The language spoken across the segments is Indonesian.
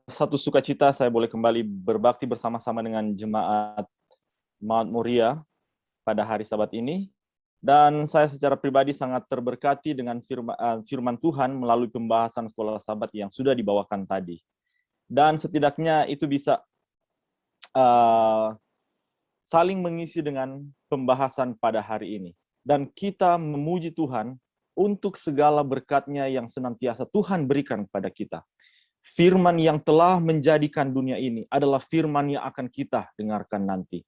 Satu sukacita saya boleh kembali berbakti bersama-sama dengan jemaat Mount Moriah pada hari Sabat ini. Dan saya secara pribadi sangat terberkati dengan firman Tuhan melalui pembahasan sekolah Sabat yang sudah dibawakan tadi. Dan setidaknya itu bisa saling mengisi dengan pembahasan pada hari ini. Dan kita memuji Tuhan untuk segala berkat-Nya yang senantiasa Tuhan berikan kepada kita. Firman yang telah menjadikan dunia ini adalah firman yang akan kita dengarkan nanti.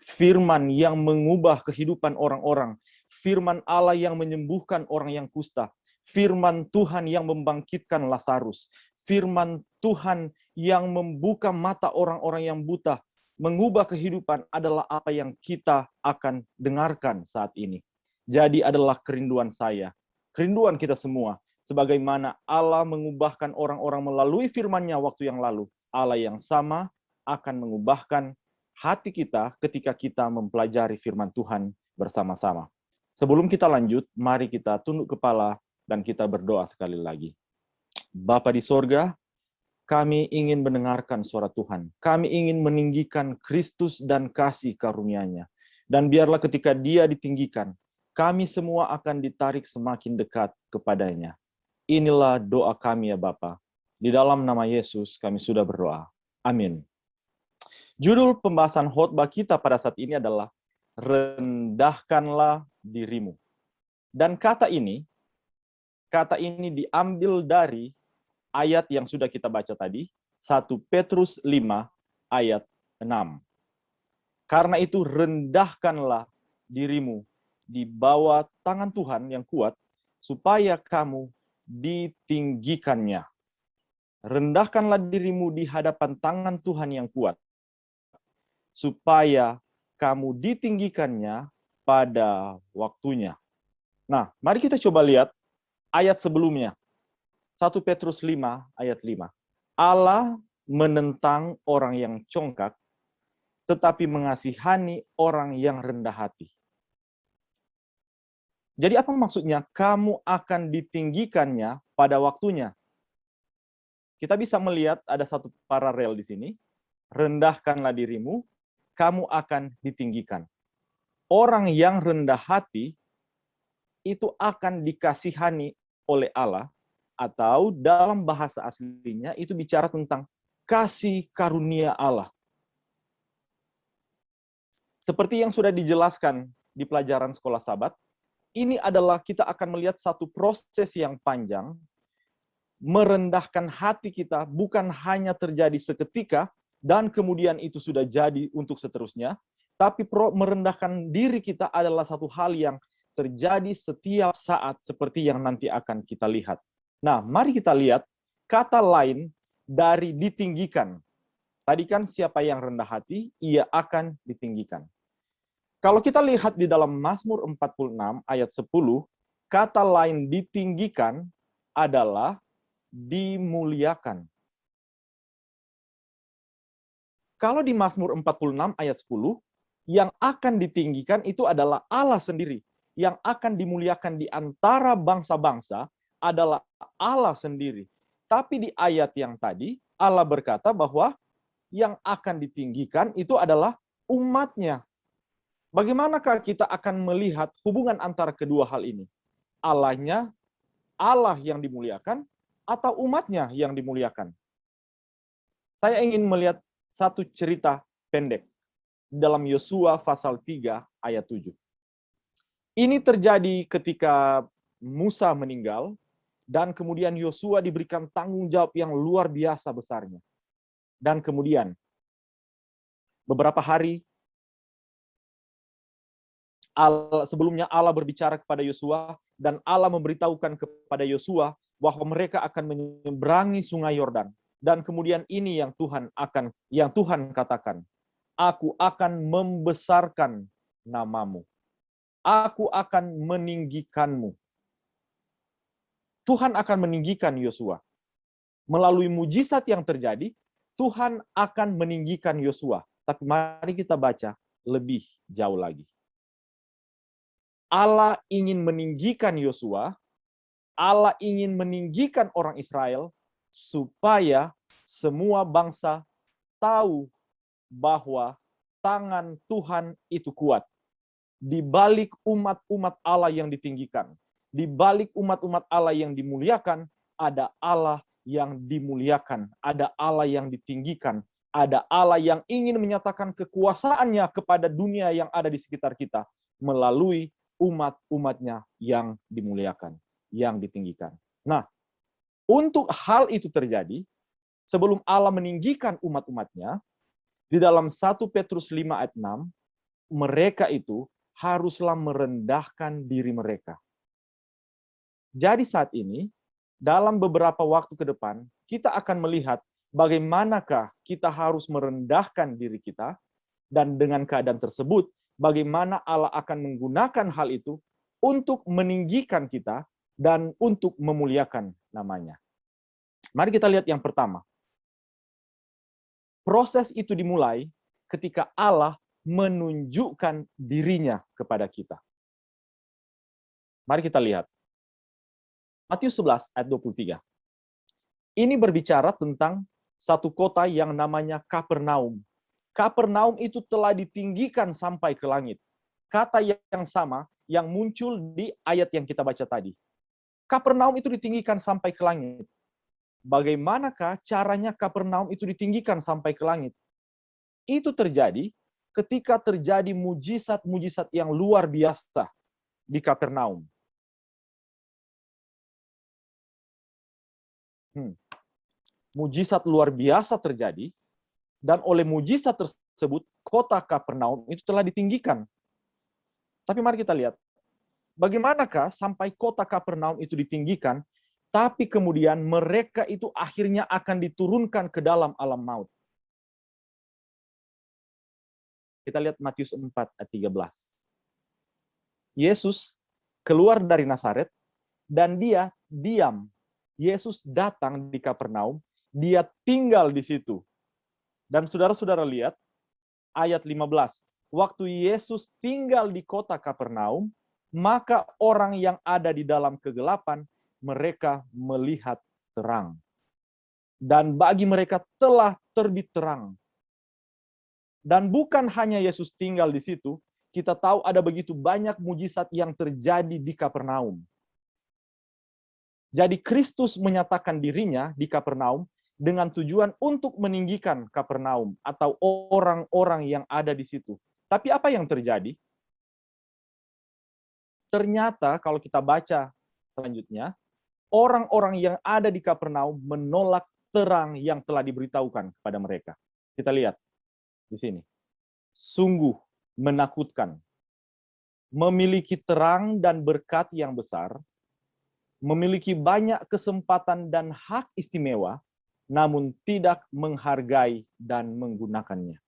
Firman yang mengubah kehidupan orang-orang. Firman Allah yang menyembuhkan orang yang kusta. Firman Tuhan yang membangkitkan Lazarus. Firman Tuhan yang membuka mata orang-orang yang buta. Mengubah kehidupan adalah apa yang kita akan dengarkan saat ini. Jadi adalah kerinduan saya, kerinduan kita semua. Sebagaimana Allah mengubahkan orang-orang melalui firman-Nya waktu yang lalu, Allah yang sama akan mengubahkan hati kita ketika kita mempelajari firman Tuhan bersama-sama. Sebelum kita lanjut, mari kita tunduk kepala dan kita berdoa sekali lagi. Bapa di sorga, kami ingin mendengarkan suara Tuhan. Kami ingin meninggikan Kristus dan kasih karunia-Nya. Dan biarlah ketika Dia ditinggikan, kami semua akan ditarik semakin dekat kepadanya. Inilah doa kami ya Bapa. Di dalam nama Yesus kami sudah berdoa. Amin. Judul pembahasan khotbah kita pada saat ini adalah rendahkanlah dirimu. Dan kata ini diambil dari ayat yang sudah kita baca tadi, 1 Petrus 5 ayat 6. Karena itu rendahkanlah dirimu di bawah tangan Tuhan yang kuat, supaya kamu ditinggikannya. Rendahkanlah dirimu di hadapan tangan Tuhan yang kuat, supaya kamu ditinggikannya pada waktunya. Nah, mari kita coba lihat ayat sebelumnya. 1 Petrus 5 ayat 5. Allah menentang orang yang congkak, tetapi mengasihani orang yang rendah hati. Jadi apa maksudnya? Kamu akan ditinggikannya pada waktunya. Kita bisa melihat ada satu paralel di sini. Rendahkanlah dirimu, kamu akan ditinggikan. Orang yang rendah hati itu akan dikasihani oleh Allah, atau dalam bahasa aslinya itu bicara tentang kasih karunia Allah. Seperti yang sudah dijelaskan di pelajaran sekolah Sabat, ini adalah kita akan melihat satu proses yang panjang. Merendahkan hati kita bukan hanya terjadi seketika dan kemudian itu sudah jadi untuk seterusnya, tapi merendahkan diri kita adalah satu hal yang terjadi setiap saat seperti yang nanti akan kita lihat. Nah, mari kita lihat kata lain dari ditinggikan. Tadi kan siapa yang rendah hati, ia akan ditinggikan. Kalau kita lihat di dalam Mazmur 46 ayat 10, kata lain ditinggikan adalah dimuliakan. Kalau di Mazmur 46 ayat 10, yang akan ditinggikan itu adalah Allah sendiri. Yang akan dimuliakan di antara bangsa-bangsa adalah Allah sendiri. Tapi di ayat yang tadi, Allah berkata bahwa yang akan ditinggikan itu adalah umat-Nya. Bagaimanakah kita akan melihat hubungan antara kedua hal ini? Allahnya, Allah yang dimuliakan, atau umat-Nya yang dimuliakan? Saya ingin melihat satu cerita pendek dalam Yosua pasal 3 ayat 7. Ini terjadi ketika Musa meninggal, dan kemudian Yosua diberikan tanggung jawab yang luar biasa besarnya. Dan kemudian, beberapa hari sebelumnya Allah berbicara kepada Yosua, dan Allah memberitahukan kepada Yosua bahwa mereka akan menyeberangi sungai Yordan. Dan kemudian ini yang Tuhan katakan, aku akan membesarkan namamu. Aku akan meninggikanmu. Tuhan akan meninggikan Yosua. Melalui mujizat yang terjadi, Tuhan akan meninggikan Yosua. Tapi mari kita baca lebih jauh lagi. Allah ingin meninggikan Yosua, Allah ingin meninggikan orang Israel, supaya semua bangsa tahu bahwa tangan Tuhan itu kuat. Di balik umat-umat Allah yang ditinggikan, di balik umat-umat Allah yang dimuliakan, ada Allah yang dimuliakan, ada Allah yang ditinggikan, ada Allah yang ingin menyatakan kekuasaannya kepada dunia yang ada di sekitar kita melalui umat-umatnya yang dimuliakan, yang ditinggikan. Nah, untuk hal itu terjadi, sebelum Allah meninggikan umat-umatnya, di dalam 1 Petrus 5 ayat 6, mereka itu haruslah merendahkan diri mereka. Jadi saat ini, dalam beberapa waktu ke depan, kita akan melihat bagaimanakah kita harus merendahkan diri kita, dan dengan keadaan tersebut, bagaimana Allah akan menggunakan hal itu untuk meninggikan kita dan untuk memuliakan namanya. Mari kita lihat yang pertama. Proses itu dimulai ketika Allah menunjukkan dirinya kepada kita. Mari kita lihat. Matius 11 ayat 23. Ini berbicara tentang satu kota yang namanya Kapernaum. Kapernaum itu telah ditinggikan sampai ke langit. Kata yang sama yang muncul di ayat yang kita baca tadi. Kapernaum itu ditinggikan sampai ke langit. Bagaimanakah caranya Kapernaum itu ditinggikan sampai ke langit? Itu terjadi ketika terjadi mujizat-mujizat yang luar biasa di Kapernaum. Mujizat luar biasa terjadi, dan oleh mujizat tersebut, kota Kapernaum itu telah ditinggikan. Tapi mari kita lihat, bagaimanakah sampai kota Kapernaum itu ditinggikan, tapi kemudian mereka itu akhirnya akan diturunkan ke dalam alam maut. Kita lihat Matius 4 ayat 13. Yesus keluar dari Nazaret, dan dia diam. Yesus datang di Kapernaum, dia tinggal di situ. Dan saudara-saudara lihat ayat 15. Waktu Yesus tinggal di kota Kapernaum, maka orang yang ada di dalam kegelapan, mereka melihat terang. Dan bagi mereka telah terbit terang. Dan bukan hanya Yesus tinggal di situ, kita tahu ada begitu banyak mujizat yang terjadi di Kapernaum. Jadi Kristus menyatakan dirinya di Kapernaum dengan tujuan untuk meninggikan Kapernaum atau orang-orang yang ada di situ. Tapi apa yang terjadi? Ternyata kalau kita baca selanjutnya, orang-orang yang ada di Kapernaum menolak terang yang telah diberitahukan kepada mereka. Kita lihat di sini. Sungguh menakutkan. Memiliki terang dan berkat yang besar, memiliki banyak kesempatan dan hak istimewa, namun tidak menghargai dan menggunakannya.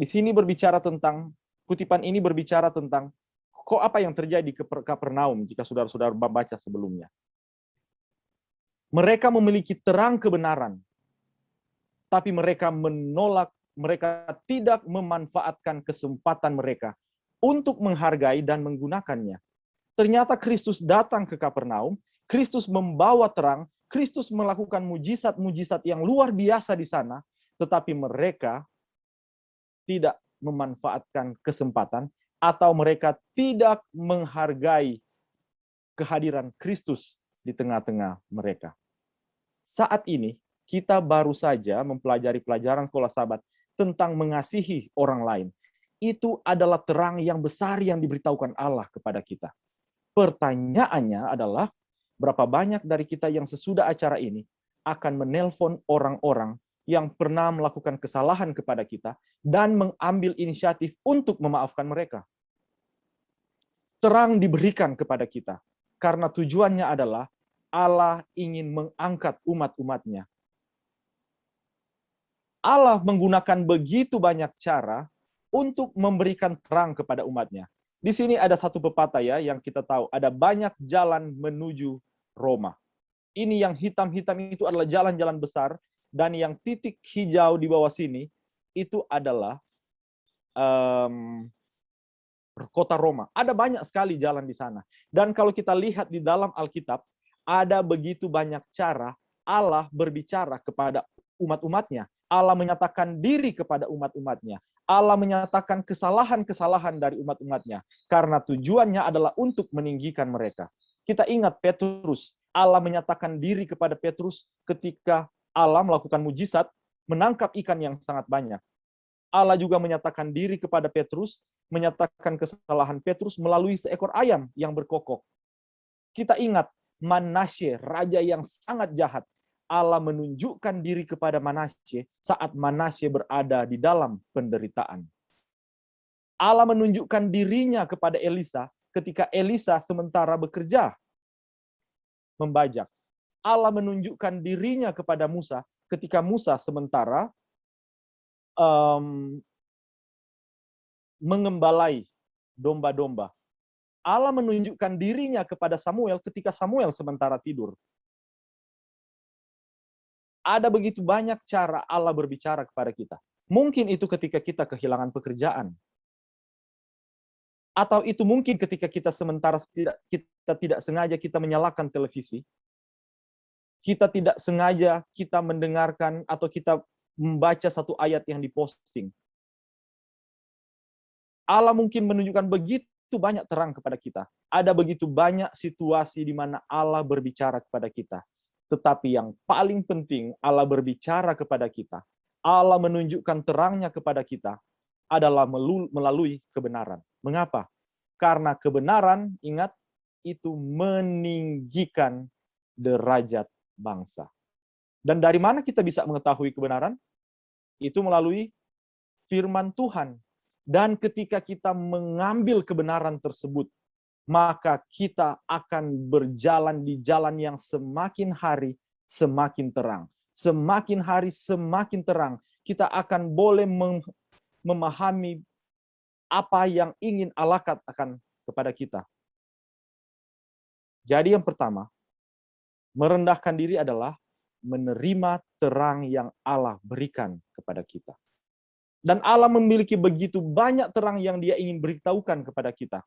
Di sini berbicara tentang, kutipan ini berbicara tentang, kok apa yang terjadi ke Kapernaum jika saudara-saudara baca sebelumnya. Mereka memiliki terang kebenaran, tapi mereka menolak, mereka tidak memanfaatkan kesempatan mereka untuk menghargai dan menggunakannya. Ternyata Kristus datang ke Kapernaum, Kristus membawa terang, Kristus melakukan mujizat-mujizat yang luar biasa di sana, tetapi mereka tidak memanfaatkan kesempatan atau mereka tidak menghargai kehadiran Kristus di tengah-tengah mereka. Saat ini, kita baru saja mempelajari pelajaran sekolah Sabat tentang mengasihi orang lain. Itu adalah terang yang besar yang diberitahukan Allah kepada kita. Pertanyaannya adalah, berapa banyak dari kita yang sesudah acara ini akan menelpon orang-orang yang pernah melakukan kesalahan kepada kita dan mengambil inisiatif untuk memaafkan mereka. Terang diberikan kepada kita karena tujuannya adalah Allah ingin mengangkat umat-umatnya. Allah menggunakan begitu banyak cara untuk memberikan terang kepada umatnya. Di sini ada satu pepatah ya yang kita tahu, ada banyak jalan menuju Roma. Ini yang hitam-hitam itu adalah jalan-jalan besar, dan yang titik hijau di bawah sini itu adalah kota Roma. Ada banyak sekali jalan di sana. Dan kalau kita lihat di dalam Alkitab, Ada begitu banyak cara Allah berbicara kepada umat-umatnya. Allah menyatakan diri kepada umat-umatnya. Allah menyatakan kesalahan-kesalahan dari umat-umatnya. Karena tujuannya adalah untuk meninggikan mereka. Kita ingat Petrus. Allah menyatakan diri kepada Petrus ketika Allah melakukan mujizat, menangkap ikan yang sangat banyak. Allah juga menyatakan diri kepada Petrus, menyatakan kesalahan Petrus melalui seekor ayam yang berkokok. Kita ingat Manasye, raja yang sangat jahat. Allah menunjukkan diri kepada Manasye saat Manasye berada di dalam penderitaan. Allah menunjukkan dirinya kepada Elisa ketika Elisa sementara bekerja membajak. Allah menunjukkan dirinya kepada Musa ketika Musa sementara mengembalai domba-domba. Allah menunjukkan dirinya kepada Samuel ketika Samuel sementara tidur. Ada begitu banyak cara Allah berbicara kepada kita. Mungkin itu ketika kita kehilangan pekerjaan. Atau itu mungkin ketika kita sementara kita tidak sengaja kita menyalakan televisi. Kita tidak sengaja kita mendengarkan atau kita membaca satu ayat yang diposting. Allah mungkin menunjukkan begitu banyak terang kepada kita. Ada begitu banyak situasi di mana Allah berbicara kepada kita. Tetapi yang paling penting Allah berbicara kepada kita. Allah menunjukkan terangnya kepada kita adalah melalui kebenaran. Mengapa? Karena kebenaran, ingat, itu meninggikan derajat bangsa. Dan dari mana kita bisa mengetahui kebenaran? Itu melalui firman Tuhan. Dan ketika kita mengambil kebenaran tersebut, maka kita akan berjalan di jalan yang semakin hari semakin terang. Semakin hari semakin terang. Kita akan boleh memahami apa yang ingin Allah katakan kepada kita. Jadi yang pertama, merendahkan diri adalah menerima terang yang Allah berikan kepada kita. Dan Allah memiliki begitu banyak terang yang Dia ingin beritahukan kepada kita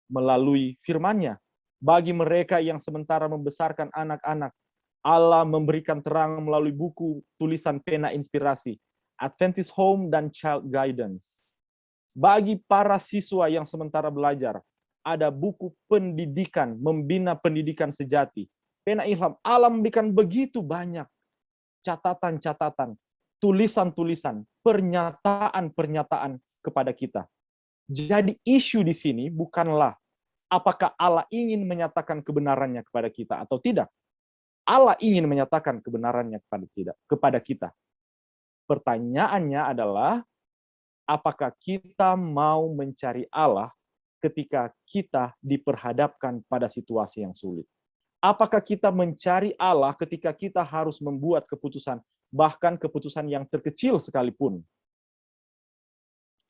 melalui firman-Nya. Bagi mereka yang sementara membesarkan anak-anak, Allah memberikan terang melalui buku tulisan pena inspirasi, Adventist Home dan Child Guidance. Bagi para siswa yang sementara belajar, ada buku pendidikan, membina pendidikan sejati. Pena Ilham, Allah memberikan begitu banyak catatan-catatan, tulisan-tulisan, pernyataan-pernyataan kepada kita. Jadi isu di sini bukanlah apakah Allah ingin menyatakan kebenarannya kepada kita atau tidak. Allah ingin menyatakan kebenarannya kepada kita. Pertanyaannya adalah apakah kita mau mencari Allah ketika kita diperhadapkan pada situasi yang sulit? Apakah kita mencari Allah ketika kita harus membuat keputusan, bahkan keputusan yang terkecil sekalipun?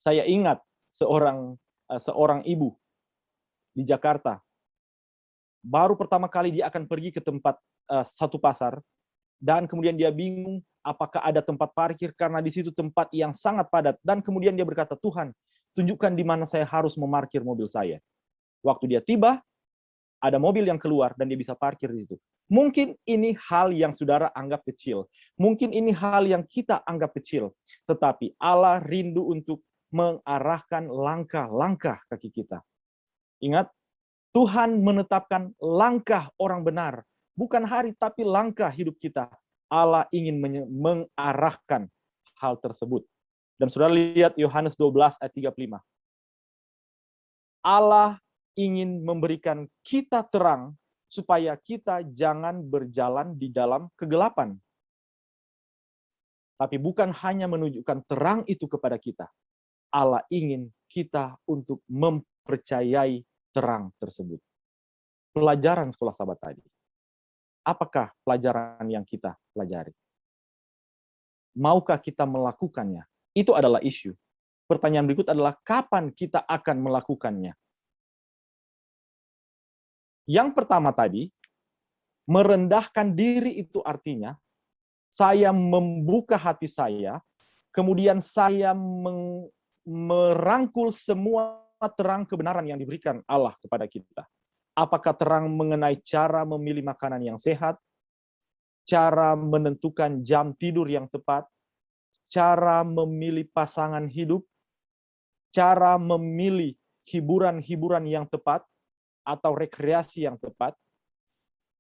Saya ingat seorang ibu di Jakarta. Baru pertama kali dia akan pergi ke tempat satu pasar, dan kemudian dia bingung apakah ada tempat parkir karena di situ tempat yang sangat padat. Dan kemudian dia berkata, Tuhan, tunjukkan di mana saya harus memarkir mobil saya. Waktu dia tiba, ada mobil yang keluar dan dia bisa parkir di situ. Mungkin ini hal yang saudara anggap kecil. Mungkin ini hal yang kita anggap kecil. Tetapi Allah rindu untuk mengarahkan langkah-langkah kaki kita. Ingat, Tuhan menetapkan langkah orang benar. Bukan hari, tapi langkah hidup kita. Allah ingin mengarahkan hal tersebut. Dan saudara lihat Yohanes 12 ayat 35. Allah ingin memberikan kita terang supaya kita jangan berjalan di dalam kegelapan. Tapi bukan hanya menunjukkan terang itu kepada kita. Allah ingin kita untuk mempercayai terang tersebut. Pelajaran sekolah Sabat tadi. Apakah pelajaran yang kita pelajari? Maukah kita melakukannya? Itu adalah isu. Pertanyaan berikut adalah kapan kita akan melakukannya? Yang pertama tadi, merendahkan diri itu artinya saya membuka hati saya, kemudian saya merangkul semua terang kebenaran yang diberikan Allah kepada kita. Apakah terang mengenai cara memilih makanan yang sehat, cara menentukan jam tidur yang tepat, cara memilih pasangan hidup, cara memilih hiburan-hiburan yang tepat atau rekreasi yang tepat,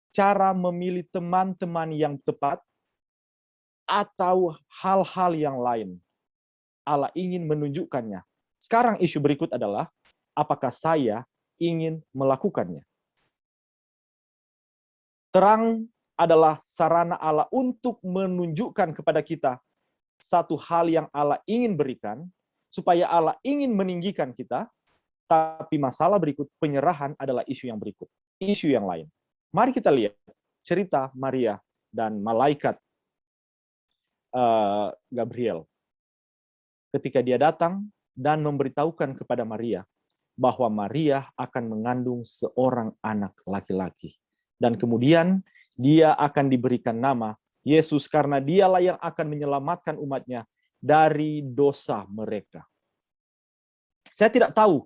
cara memilih teman-teman yang tepat, atau hal-hal yang lain. Allah ingin menunjukkannya. Sekarang isu berikut adalah, apakah saya ingin melakukannya? Terang adalah sarana Allah untuk menunjukkan kepada kita satu hal yang Allah ingin berikan, supaya Allah ingin meninggikan kita, tapi masalah berikut, penyerahan adalah isu yang berikut, isu yang lain. Mari kita lihat cerita Maria dan malaikat Gabriel. Ketika dia datang dan memberitahukan kepada Maria bahwa Maria akan mengandung seorang anak laki-laki. Dan kemudian dia akan diberikan nama Yesus karena dialah yang akan menyelamatkan umatnya dari dosa mereka. Saya tidak tahu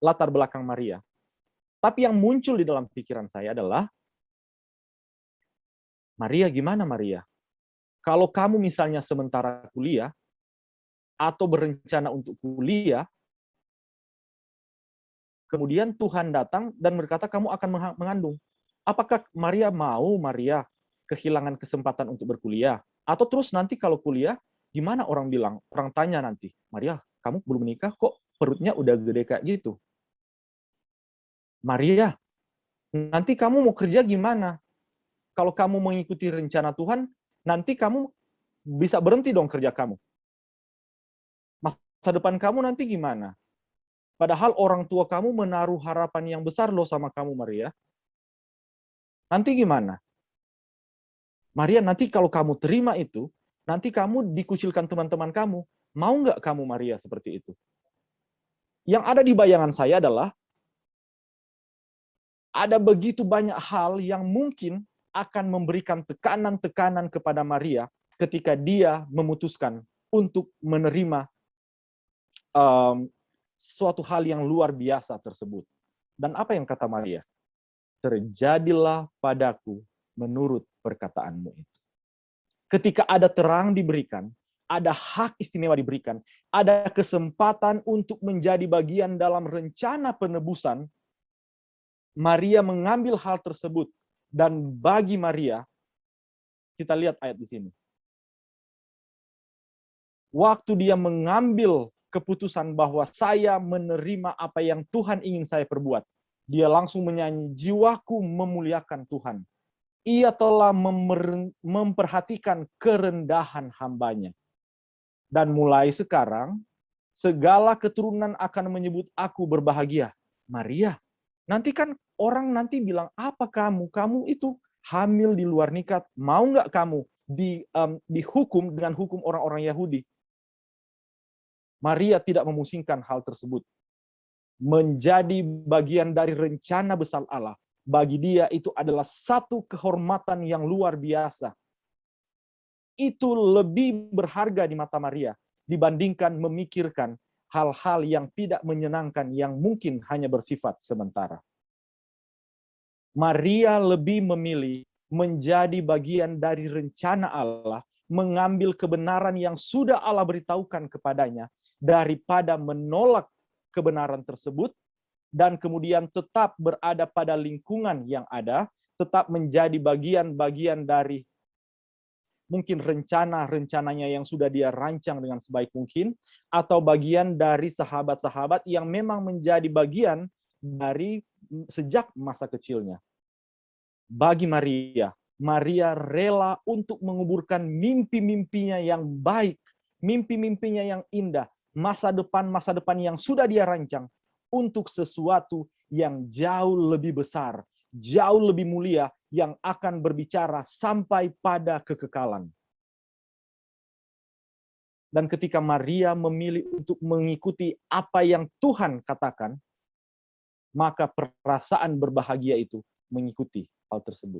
latar belakang Maria, tapi yang muncul di dalam pikiran saya adalah, Maria gimana Maria? Kalau kamu misalnya sementara kuliah, atau berencana untuk kuliah, kemudian Tuhan datang dan berkata kamu akan mengandung. Apakah Maria mau kehilangan kesempatan untuk berkuliah? Atau terus nanti kalau kuliah, gimana orang bilang? Orang tanya nanti, Maria, kamu belum menikah kok perutnya udah gede kayak gitu. Maria, nanti kamu mau kerja gimana? Kalau kamu mengikuti rencana Tuhan, nanti kamu bisa berhenti dong kerja kamu. Masa depan kamu nanti gimana? Padahal orang tua kamu menaruh harapan yang besar loh sama kamu, Maria. Nanti gimana? Maria, nanti kalau kamu terima itu, nanti kamu dikucilkan teman-teman kamu. Mau nggak kamu, Maria, seperti itu? Yang ada di bayangan saya adalah, ada begitu banyak hal yang mungkin akan memberikan tekanan-tekanan kepada Maria ketika dia memutuskan untuk menerima suatu hal yang luar biasa tersebut. Dan apa yang kata Maria? Terjadilah padaku menurut perkataanmu itu. Ketika ada terang diberikan, ada hak istimewa diberikan, ada kesempatan untuk menjadi bagian dalam rencana penebusan, Maria mengambil hal tersebut. Dan bagi Maria, kita lihat ayat di sini. Waktu dia mengambil keputusan bahwa saya menerima apa yang Tuhan ingin saya perbuat, dia langsung menyanyi, jiwaku memuliakan Tuhan. Ia telah memperhatikan kerendahan hambanya. Dan mulai sekarang, segala keturunan akan menyebut aku berbahagia. Maria, nanti kan orang nanti bilang, apa kamu? Kamu itu hamil di luar nikah. Mau nggak kamu dihukum dengan hukum orang-orang Yahudi? Maria tidak memusingkan hal tersebut. Menjadi bagian dari rencana besar Allah, bagi dia itu adalah satu kehormatan yang luar biasa. Itu lebih berharga di mata Maria dibandingkan memikirkan hal-hal yang tidak menyenangkan yang mungkin hanya bersifat sementara. Maria lebih memilih menjadi bagian dari rencana Allah, mengambil kebenaran yang sudah Allah beritahukan kepadanya, daripada menolak kebenaran tersebut, dan kemudian tetap berada pada lingkungan yang ada, tetap menjadi bagian-bagian dari mungkin rencana-rencananya yang sudah dia rancang dengan sebaik mungkin, atau bagian dari sahabat-sahabat yang memang menjadi bagian dari sejak masa kecilnya. Bagi Maria, Maria rela untuk menguburkan mimpi-mimpinya yang baik, mimpi-mimpinya yang indah, masa depan yang sudah dia rancang, untuk sesuatu yang jauh lebih besar, jauh lebih mulia, yang akan berbicara sampai pada kekekalan. Dan ketika Maria memilih untuk mengikuti apa yang Tuhan katakan, maka perasaan berbahagia itu mengikuti hal tersebut.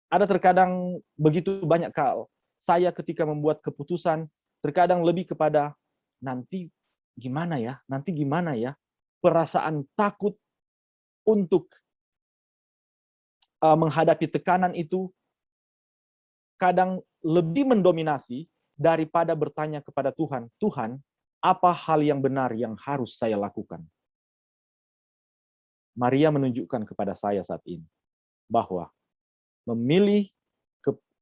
Ada terkadang begitu banyak hal, saya ketika membuat keputusan, terkadang lebih kepada nanti gimana ya, perasaan takut untuk menghadapi tekanan itu kadang lebih mendominasi daripada bertanya kepada Tuhan, Tuhan, apa hal yang benar yang harus saya lakukan? Maria menunjukkan kepada saya saat ini bahwa memilih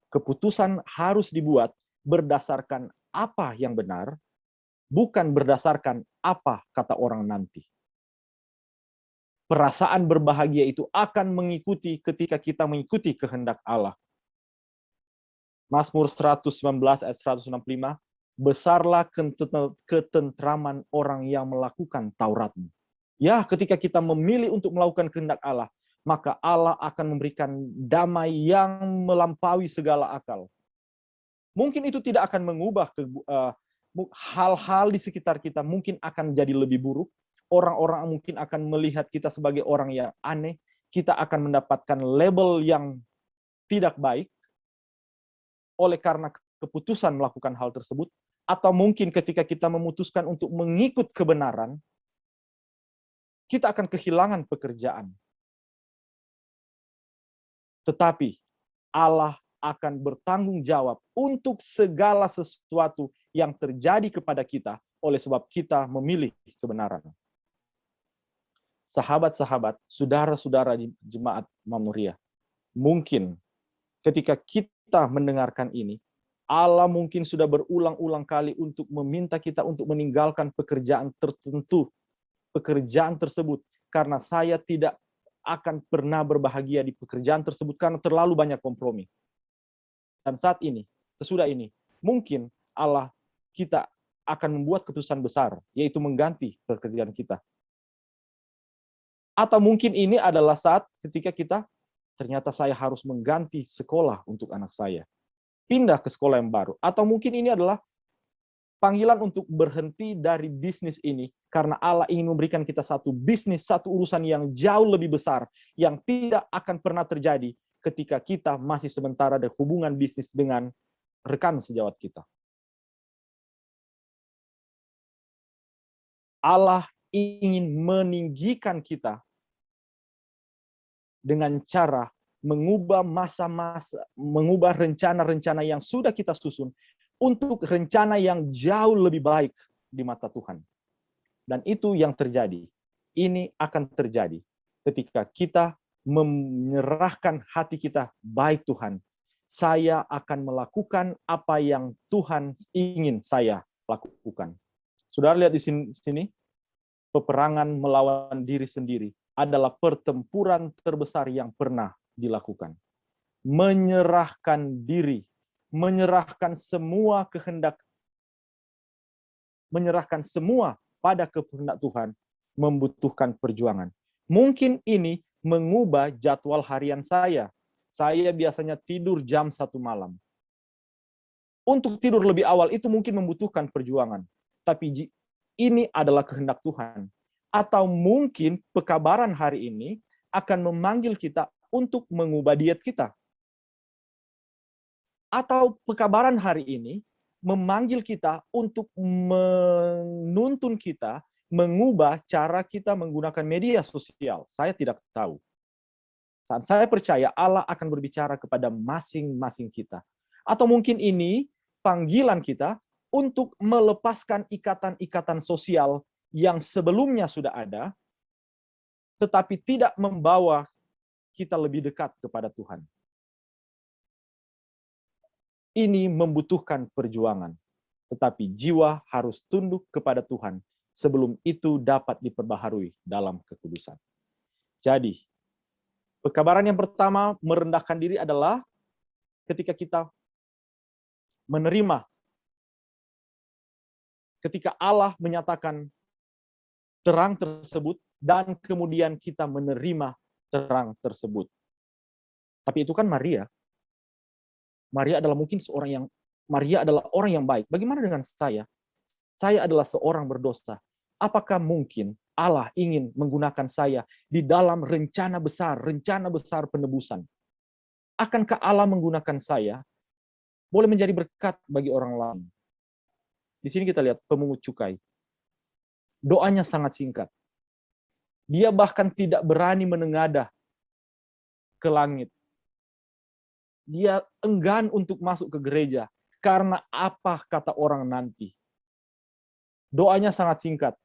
keputusan harus dibuat berdasarkan apa yang benar, bukan berdasarkan apa kata orang nanti. Perasaan berbahagia itu akan mengikuti ketika kita mengikuti kehendak Allah. Mazmur 119 ayat 165, besarlah ketentraman orang yang melakukan Taurat-Mu. Ya, ketika kita memilih untuk melakukan kehendak Allah, maka Allah akan memberikan damai yang melampaui segala akal. Mungkin itu tidak akan mengubah hal-hal di sekitar kita, mungkin akan jadi lebih buruk. Orang-orang mungkin akan melihat kita sebagai orang yang aneh. Kita akan mendapatkan label yang tidak baik oleh karena keputusan melakukan hal tersebut. Atau mungkin ketika kita memutuskan untuk mengikut kebenaran, kita akan kehilangan pekerjaan. Tetapi Allah akan bertanggung jawab untuk segala sesuatu yang terjadi kepada kita oleh sebab kita memilih kebenaran. Sahabat-sahabat, saudara-saudara di jemaat Mamuria, mungkin ketika kita mendengarkan ini, Allah mungkin sudah berulang-ulang kali untuk meminta kita untuk meninggalkan pekerjaan tertentu, pekerjaan tersebut, karena saya tidak akan pernah berbahagia di pekerjaan tersebut karena terlalu banyak kompromi. Dan saat ini, sesudah ini, mungkin kita akan membuat keputusan besar, yaitu mengganti pekerjaan kita. Atau mungkin ini adalah saat ketika kita, ternyata saya harus mengganti sekolah untuk anak saya. Pindah ke sekolah yang baru. Atau mungkin ini adalah panggilan untuk berhenti dari bisnis ini, karena Allah ingin memberikan kita satu bisnis, satu urusan yang jauh lebih besar, yang tidak akan pernah terjadi ketika kita masih sementara ada hubungan bisnis dengan rekan sejawat kita. Allah ingin meninggikan kita dengan cara mengubah mengubah rencana-rencana yang sudah kita susun untuk rencana yang jauh lebih baik di mata Tuhan. Dan itu yang terjadi. Ini akan terjadi ketika kita menyerahkan hati kita, baik Tuhan, saya akan melakukan apa yang Tuhan ingin saya lakukan. Saudara lihat di sini, peperangan melawan diri sendiri adalah pertempuran terbesar yang pernah dilakukan. Menyerahkan diri, menyerahkan semua kehendak, menyerahkan semua pada kehendak Tuhan, membutuhkan perjuangan. Mungkin ini mengubah jadwal harian saya. Saya biasanya tidur jam 1 malam. Untuk tidur lebih awal itu mungkin membutuhkan perjuangan. Tapi ini adalah kehendak Tuhan. Atau mungkin pekabaran hari ini akan memanggil kita untuk mengubah diet kita. Atau pekabaran hari ini memanggil kita untuk menuntun kita mengubah cara kita menggunakan media sosial. Saya tidak tahu. Saya percaya Allah akan berbicara kepada masing-masing kita. Atau mungkin ini panggilan kita untuk melepaskan ikatan-ikatan sosial yang sebelumnya sudah ada, tetapi tidak membawa kita lebih dekat kepada Tuhan. Ini membutuhkan perjuangan, tetapi jiwa harus tunduk kepada Tuhan sebelum itu dapat diperbaharui dalam kekudusan. Jadi, pekabaran yang pertama merendahkan diri adalah ketika kita menerima, ketika Allah menyatakan terang tersebut, dan kemudian kita menerima terang tersebut. Tapi itu kan Maria. Maria adalah mungkin Maria adalah orang yang baik. Bagaimana dengan saya? Saya adalah seorang berdosa. Apakah mungkin Allah ingin menggunakan saya di dalam rencana besar penebusan? Akankah Allah menggunakan saya boleh menjadi berkat bagi orang lain? Di sini kita lihat pemungut cukai. Doanya sangat singkat. Dia bahkan tidak berani menengadah ke langit. Dia enggan untuk masuk ke gereja. Karena apa kata orang nanti? Doanya sangat singkat.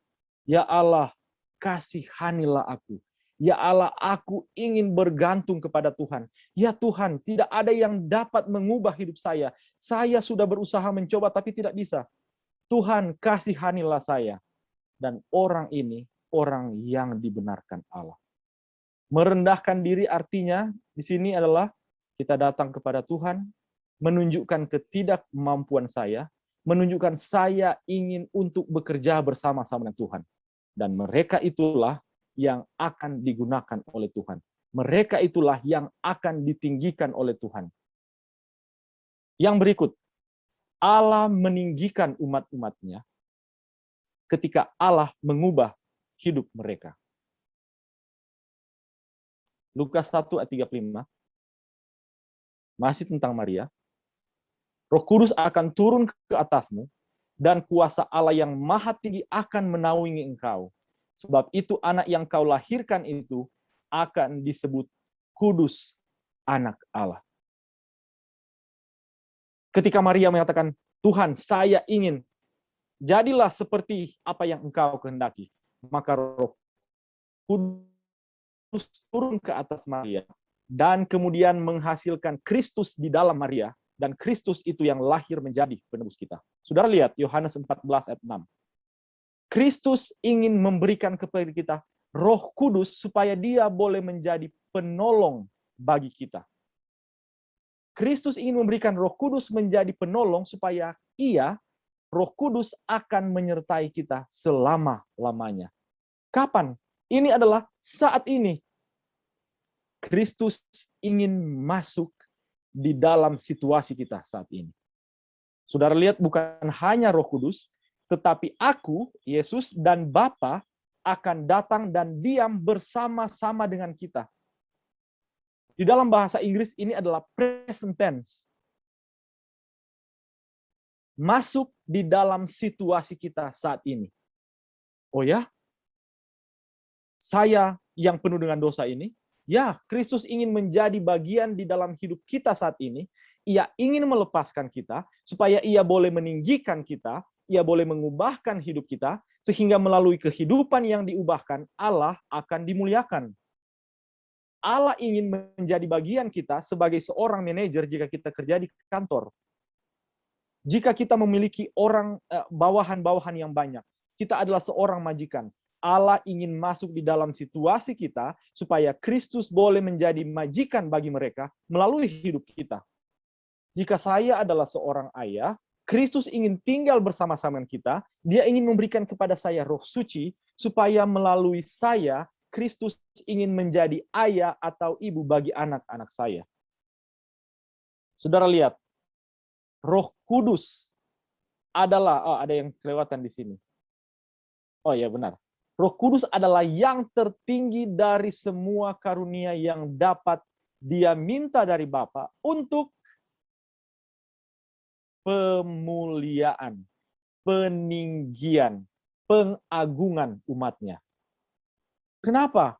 Ya Allah, kasihanilah aku. Ya Allah, aku ingin bergantung kepada Tuhan. Ya Tuhan, tidak ada yang dapat mengubah hidup saya. Saya sudah berusaha mencoba tapi tidak bisa. Tuhan, kasihanilah saya. Dan orang ini, orang yang dibenarkan Allah. Merendahkan diri artinya di sini adalah kita datang kepada Tuhan, menunjukkan ketidakmampuan saya, menunjukkan saya ingin untuk bekerja bersama-sama dengan Tuhan. Dan mereka itulah yang akan digunakan oleh Tuhan. Mereka itulah yang akan ditinggikan oleh Tuhan. Yang berikut, Allah meninggikan umat-umatnya ketika Allah mengubah hidup mereka. Lukas 1 ayat 35, masih tentang Maria. Roh Kudus akan turun ke atasmu, dan kuasa Allah yang maha tinggi akan menaungi engkau. Sebab itu anak yang kau lahirkan itu akan disebut kudus, anak Allah. Ketika Maria mengatakan, Tuhan, saya ingin, jadilah seperti apa yang engkau kehendaki. Maka Roh Kudus turun ke atas Maria, dan kemudian menghasilkan Kristus di dalam Maria, dan Kristus itu yang lahir menjadi penebus kita. Saudara lihat Yohanes 14 ayat 6. Kristus ingin memberikan kepada kita Roh Kudus supaya dia boleh menjadi penolong bagi kita. Kristus ingin memberikan Roh Kudus menjadi penolong supaya Roh Kudus akan menyertai kita selama-lamanya. Kapan? Ini adalah saat ini. Kristus ingin masuk di dalam situasi kita saat ini. Saudara lihat, bukan hanya Roh Kudus, tetapi aku, Yesus, dan Bapa akan datang dan diam bersama-sama dengan kita. Di dalam bahasa Inggris ini adalah present tense. Masuk di dalam situasi kita saat ini. Oh ya? Saya yang penuh dengan dosa ini, ya, Kristus ingin menjadi bagian di dalam hidup kita saat ini. Ia ingin melepaskan kita, supaya ia boleh meninggikan kita, ia boleh mengubahkan hidup kita, sehingga melalui kehidupan yang diubahkan, Allah akan dimuliakan. Allah ingin menjadi bagian kita sebagai seorang manajer jika kita kerja di kantor. Jika kita memiliki orang bawahan-bawahan yang banyak, kita adalah seorang majikan. Allah ingin masuk di dalam situasi kita supaya Kristus boleh menjadi majikan bagi mereka melalui hidup kita. Jika saya adalah seorang ayah, Kristus ingin tinggal bersama-sama kita. Dia ingin memberikan kepada saya Roh Suci supaya melalui saya Kristus ingin menjadi ayah atau ibu bagi anak-anak saya. Saudara lihat, Roh Kudus adalah ada yang kelewatan di sini. Oh ya, benar. Roh Kudus adalah yang tertinggi dari semua karunia yang dapat dia minta dari Bapa untuk pemuliaan, peninggian, pengagungan umatnya. Kenapa?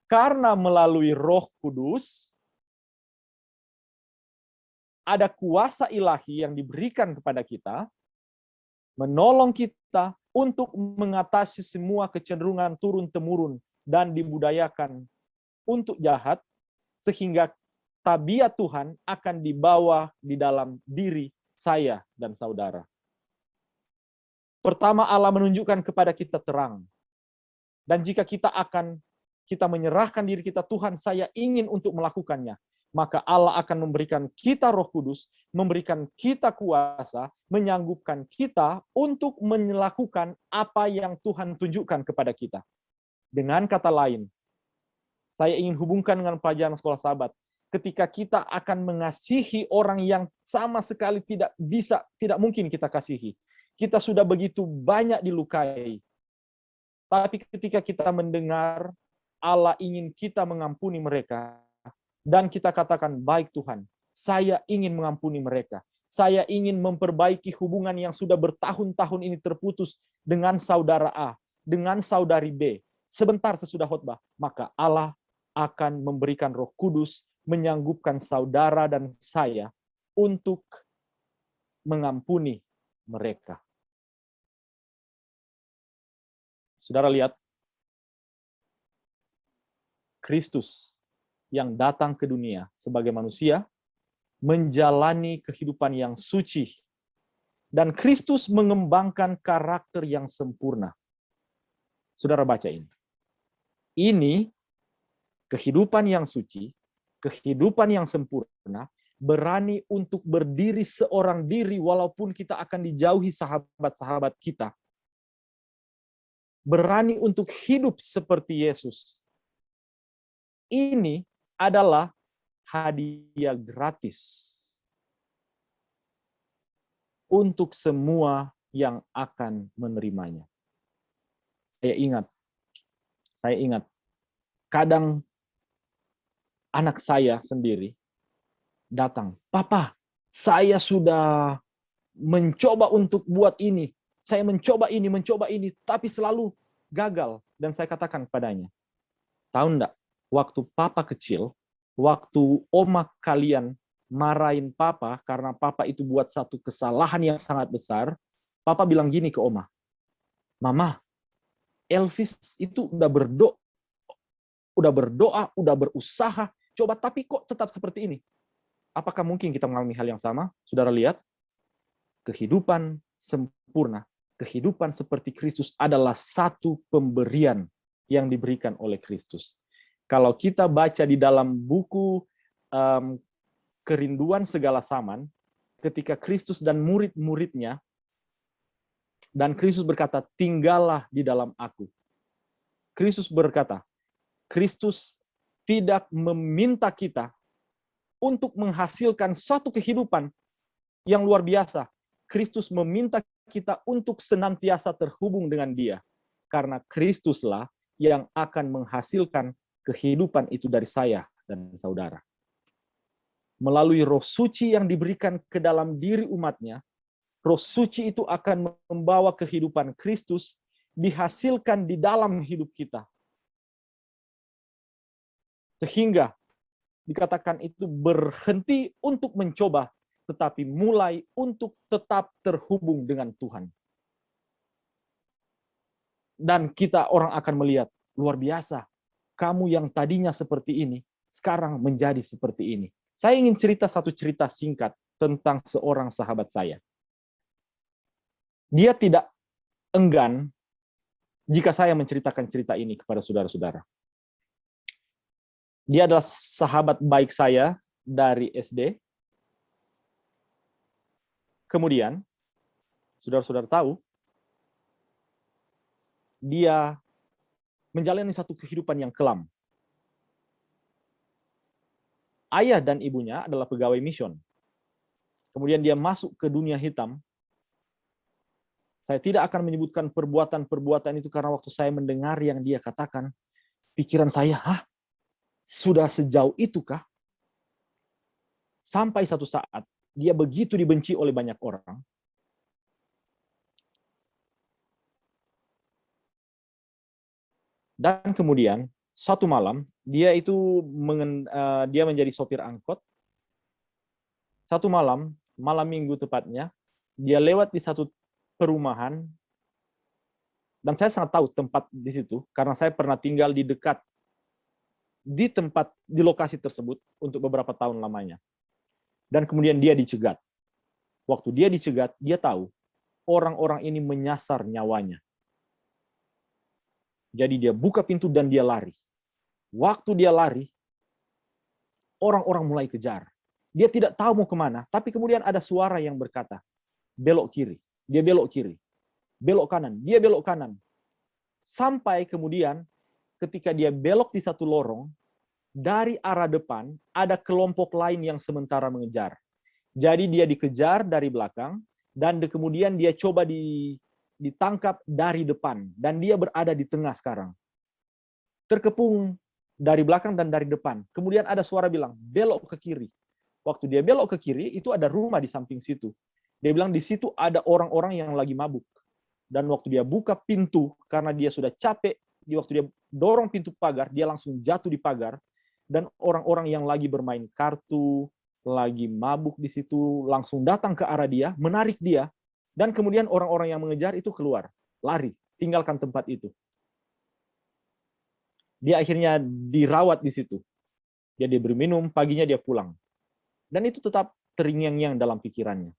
Karena melalui Roh Kudus ada kuasa ilahi yang diberikan kepada kita, menolong kita untuk mengatasi semua kecenderungan turun-temurun dan dibudayakan untuk jahat, sehingga tabiat Tuhan akan dibawa di dalam diri saya dan saudara. Pertama, Allah menunjukkan kepada kita terang. Dan jika kita menyerahkan diri kita, Tuhan, saya ingin untuk melakukannya, maka Allah akan memberikan kita Roh Kudus, memberikan kita kuasa, menyanggupkan kita untuk melakukan apa yang Tuhan tunjukkan kepada kita. Dengan kata lain, saya ingin hubungkan dengan pelajaran sekolah Sabat. Ketika kita akan mengasihi orang yang sama sekali tidak mungkin kita kasihi. Kita sudah begitu banyak dilukai. Tapi ketika kita mendengar Allah ingin kita mengampuni mereka, dan kita katakan, baik Tuhan, saya ingin mengampuni mereka. Saya ingin memperbaiki hubungan yang sudah bertahun-tahun ini terputus dengan saudara A, dengan saudari B. Sebentar sesudah khotbah, maka Allah akan memberikan Roh Kudus menyanggupkan saudara dan saya untuk mengampuni mereka. Saudara lihat, Kristus yang datang ke dunia sebagai manusia, menjalani kehidupan yang suci, dan Kristus mengembangkan karakter yang sempurna. Saudara baca ini. Ini kehidupan yang suci, kehidupan yang sempurna, berani untuk berdiri seorang diri walaupun kita akan dijauhi sahabat-sahabat kita. Berani untuk hidup seperti Yesus. Ini adalah hadiah gratis untuk semua yang akan menerimanya. Saya ingat, kadang anak saya sendiri datang, "Papa, saya sudah mencoba untuk buat ini. Saya mencoba ini, tapi selalu gagal." Dan saya katakan padanya, "Tahu enggak, waktu papa kecil, waktu oma kalian marahin papa karena papa itu buat satu kesalahan yang sangat besar, papa bilang gini ke oma, 'Mama, Elvis itu udah berdoa, udah berusaha, coba tapi kok tetap seperti ini.' Apakah mungkin kita mengalami hal yang sama?" Saudara lihat, kehidupan sempurna, kehidupan seperti Kristus adalah satu pemberian yang diberikan oleh Kristus. Kalau kita baca di dalam buku Kerinduan Segala Zaman, ketika Kristus dan murid-muridnya, dan Kristus berkata, "Tinggallah di dalam aku." Kristus berkata, Kristus tidak meminta kita untuk menghasilkan suatu kehidupan yang luar biasa. Kristus meminta kita untuk senantiasa terhubung dengan Dia. Karena Kristuslah yang akan menghasilkan kehidupan itu dari saya dan saudara. Melalui Roh Suci yang diberikan ke dalam diri umatnya, Roh Suci itu akan membawa kehidupan Kristus dihasilkan di dalam hidup kita. Sehingga dikatakan itu berhenti untuk mencoba, tetapi mulai untuk tetap terhubung dengan Tuhan. Dan kita orang akan melihat, luar biasa, kamu yang tadinya seperti ini, sekarang menjadi seperti ini. Saya ingin cerita satu cerita singkat tentang seorang sahabat saya. Dia tidak enggan jika saya menceritakan cerita ini kepada saudara-saudara. Dia adalah sahabat baik saya dari SD. Kemudian, saudara-saudara tahu, dia menjalani satu kehidupan yang kelam. Ayah dan ibunya adalah pegawai mission. Kemudian dia masuk ke dunia hitam. Saya tidak akan menyebutkan perbuatan-perbuatan itu karena waktu saya mendengar yang dia katakan, pikiran saya, sudah sejauh itu kah? Sampai satu saat, dia begitu dibenci oleh banyak orang. Dan kemudian, satu malam, dia menjadi sopir angkot. Satu malam minggu tepatnya, dia lewat di satu perumahan, dan saya sangat tahu tempat di situ, karena saya pernah tinggal di lokasi tersebut untuk beberapa tahun lamanya. Dan kemudian dia dicegat. Waktu dia dicegat, dia tahu orang-orang ini menyasar nyawanya. Jadi dia buka pintu dan dia lari. Waktu dia lari, orang-orang mulai kejar. Dia tidak tahu mau kemana, tapi kemudian ada suara yang berkata, belok kiri. Dia belok kiri. Belok kanan. Dia belok kanan. Sampai kemudian ketika dia belok di satu lorong, dari arah depan ada kelompok lain yang sementara mengejar. Jadi dia dikejar dari belakang, dan kemudian dia coba ditangkap dari depan. Dan dia berada di tengah sekarang. Terkepung dari belakang dan dari depan. Kemudian ada suara bilang, belok ke kiri. Waktu dia belok ke kiri, itu ada rumah di samping situ. Dia bilang di situ ada orang-orang yang lagi mabuk. Dan waktu dia buka pintu, karena dia sudah capek, waktu dia dorong pintu pagar, dia langsung jatuh di pagar, dan orang-orang yang lagi bermain kartu, lagi mabuk di situ, langsung datang ke arah dia, menarik dia, dan kemudian orang-orang yang mengejar itu keluar, lari, tinggalkan tempat itu. Dia akhirnya dirawat di situ. Dia diberi minum, paginya dia pulang. Dan itu tetap terngiang-ngiang dalam pikirannya.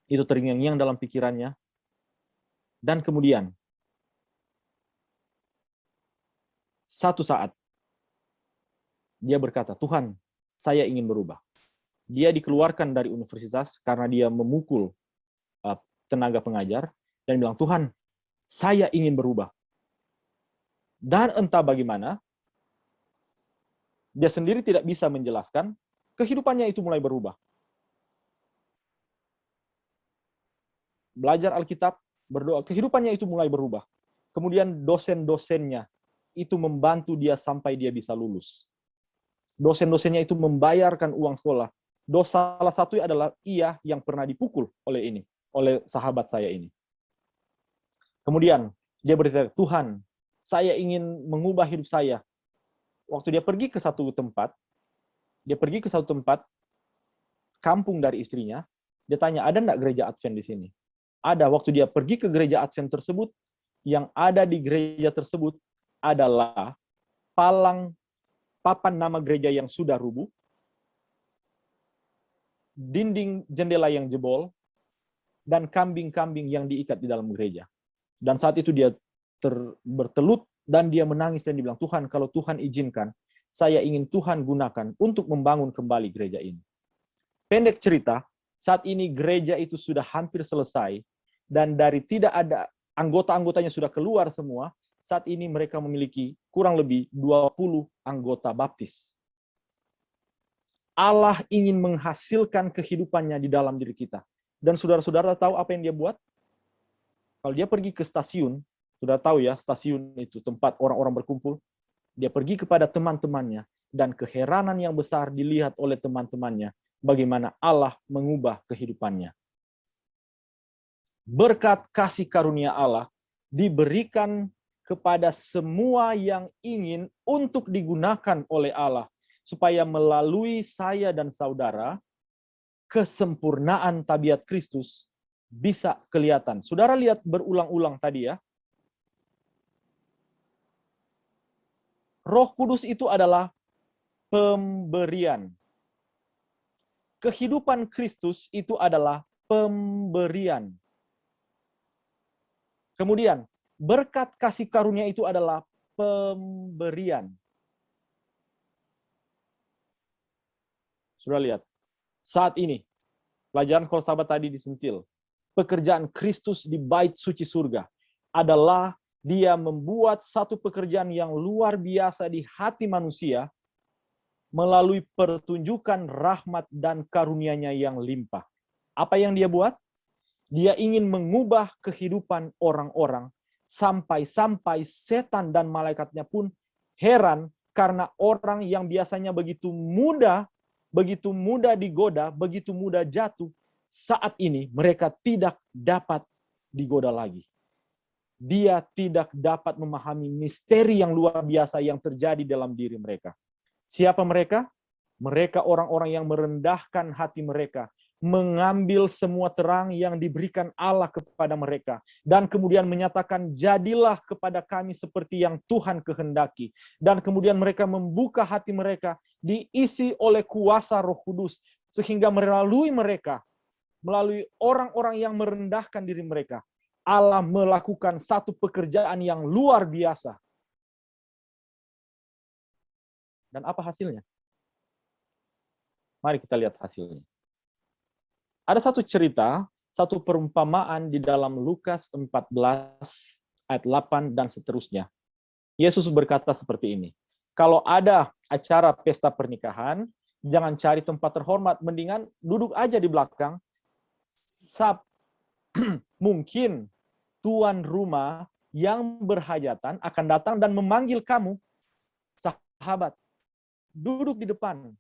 Itu terngiang-ngiang dalam pikirannya. Dan kemudian, satu saat, dia berkata, Tuhan, saya ingin berubah. Dia dikeluarkan dari universitas karena dia memukul tenaga pengajar, dan bilang, Tuhan, saya ingin berubah. Dan entah bagaimana, dia sendiri tidak bisa menjelaskan, kehidupannya itu mulai berubah. Belajar Alkitab, berdoa, kehidupannya itu mulai berubah. Kemudian dosen-dosennya itu membantu dia sampai dia bisa lulus. Dosen-dosennya itu membayarkan uang sekolah. Salah satu adalah ia yang pernah dipukul oleh sahabat saya ini. Kemudian dia berkata, Tuhan, saya ingin mengubah hidup saya. Waktu dia pergi ke satu tempat, kampung dari istrinya, dia tanya, ada enggak gereja Advent di sini? Ada. Waktu dia pergi ke gereja Advent tersebut, yang ada di gereja tersebut adalah papan nama gereja yang sudah rubuh, dinding jendela yang jebol, dan kambing-kambing yang diikat di dalam gereja. Dan saat itu dia bertelut dan dia menangis dan dibilang, Tuhan, kalau Tuhan izinkan, saya ingin Tuhan gunakan untuk membangun kembali gereja ini. Pendek cerita, saat ini gereja itu sudah hampir selesai, dan dari tidak ada anggota-anggotanya sudah keluar semua, saat ini mereka memiliki kurang lebih 20 anggota baptis. Allah ingin menghasilkan kehidupannya di dalam diri kita. Dan saudara-saudara tahu apa yang dia buat? Kalau dia pergi ke stasiun, sudah tahu ya, stasiun itu tempat orang-orang berkumpul. Dia pergi kepada teman-temannya, dan keheranan yang besar dilihat oleh teman-temannya, bagaimana Allah mengubah kehidupannya. Berkat kasih karunia Allah diberikan kepada semua yang ingin untuk digunakan oleh Allah, supaya melalui saya dan saudara, kesempurnaan tabiat Kristus bisa kelihatan. Saudara lihat berulang-ulang tadi ya. Roh Kudus itu adalah pemberian. Kehidupan Kristus itu adalah pemberian. Kemudian, berkat kasih karunia itu adalah pemberian. Sudah lihat, saat ini, pelajaran sekolah sahabat tadi disentil. Pekerjaan Kristus di bait suci surga adalah dia membuat satu pekerjaan yang luar biasa di hati manusia melalui pertunjukan rahmat dan karunia-Nya yang limpah. Apa yang dia buat? Dia ingin mengubah kehidupan orang-orang sampai-sampai setan dan malaikatnya pun heran karena orang yang biasanya begitu mudah digoda, begitu mudah jatuh, saat ini mereka tidak dapat digoda lagi. Dia tidak dapat memahami misteri yang luar biasa yang terjadi dalam diri mereka. Siapa mereka? Mereka orang-orang yang merendahkan hati mereka, mengambil semua terang yang diberikan Allah kepada mereka, dan kemudian menyatakan, jadilah kepada kami seperti yang Tuhan kehendaki. Dan kemudian mereka membuka hati mereka, diisi oleh kuasa Roh Kudus, sehingga melalui orang-orang yang merendahkan diri mereka, Allah melakukan satu pekerjaan yang luar biasa. Dan apa hasilnya? Mari kita lihat hasilnya. Ada satu cerita, satu perumpamaan di dalam Lukas 14 ayat 8 dan seterusnya. Yesus berkata seperti ini, kalau ada acara pesta pernikahan, jangan cari tempat terhormat, mendingan duduk aja di belakang. Mungkin tuan rumah yang berhajatan akan datang dan memanggil kamu, sahabat, duduk di depan.